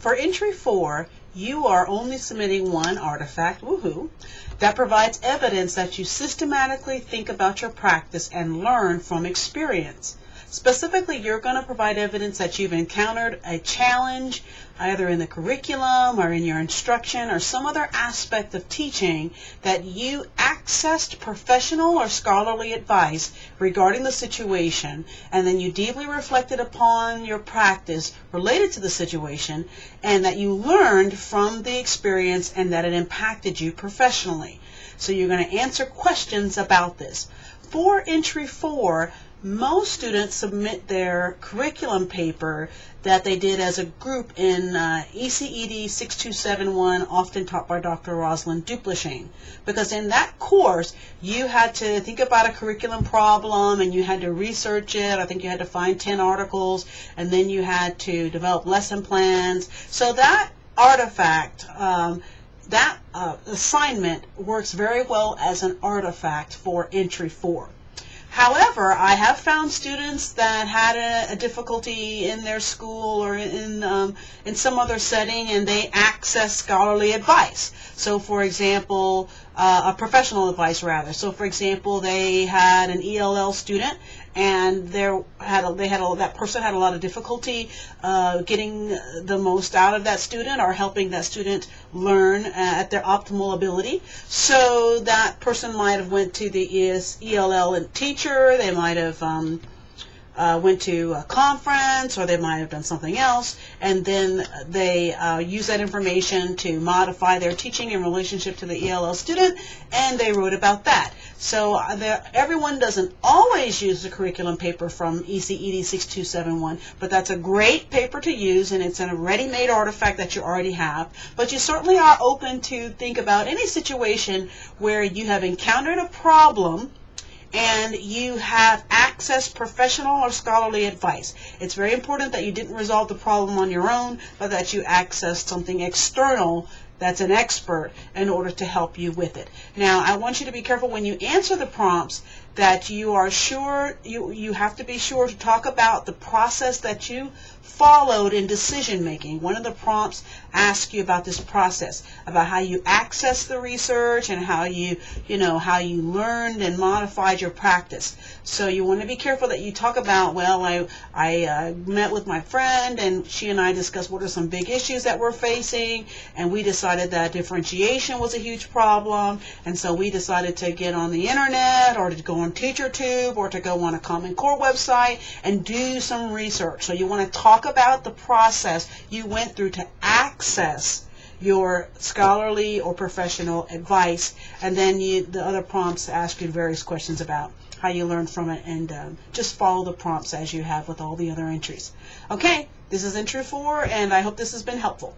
For entry 4, you are only submitting one artifact, woohoo, that provides evidence that you systematically think about your practice and learn from experience. Specifically, you're going to provide evidence that you've encountered a challenge either in the curriculum or in your instruction or some other aspect of teaching that you accessed professional or scholarly advice regarding the situation, and then you deeply reflected upon your practice related to the situation, and that you learned from the experience and that it impacted you professionally. So you're going to answer questions about this. For entry 4, most students submit their curriculum paper that they did as a group in ECED 6271, often taught by Dr. Rosalind Duplichin. Because in that course, you had to think about a curriculum problem and you had to research it. I think you had to find 10 articles, and then you had to develop lesson plans. So that artifact, that assignment works very well as an artifact for entry 4. However, I have found students that had a difficulty in their school or in some other setting, and they access scholarly advice. So, for example, professional advice rather. So, for example, they had an ELL student, and that person had a lot of difficulty getting the most out of that student or helping that student learn at their optimal ability. So that person might have went to the ELL teacher. They might have went to a conference, or they might have done something else, and then they use that information to modify their teaching in relationship to the ELL student, and they wrote about that. So everyone doesn't always use the curriculum paper from ECED 6271, but that's a great paper to use, and it's a ready-made artifact that you already have. But you certainly are open to think about any situation where you have encountered a problem and you have accessed professional or scholarly advice. It's very important that you didn't resolve the problem on your own, but that you accessed something external that's an expert in order to help you with it. Now, I want you to be careful when you answer the prompts that you are sure, you have to be sure to talk about the process that you followed in decision making. One of the prompts asks you about this process, about how you accessed the research and how you learned and modified your practice. So you want to be careful that you talk about, well, I met with my friend and she and I discussed what are some big issues that we're facing, and we decided that differentiation was a huge problem, and so we decided to get on the internet or to go on TeacherTube or to go on a Common Core website and do some research. So you want to talk about the process you went through to access your scholarly or professional advice, and then the other prompts ask you various questions about how you learned from it, and just follow the prompts as you have with all the other entries. Okay, this is entry 4, and I hope this has been helpful.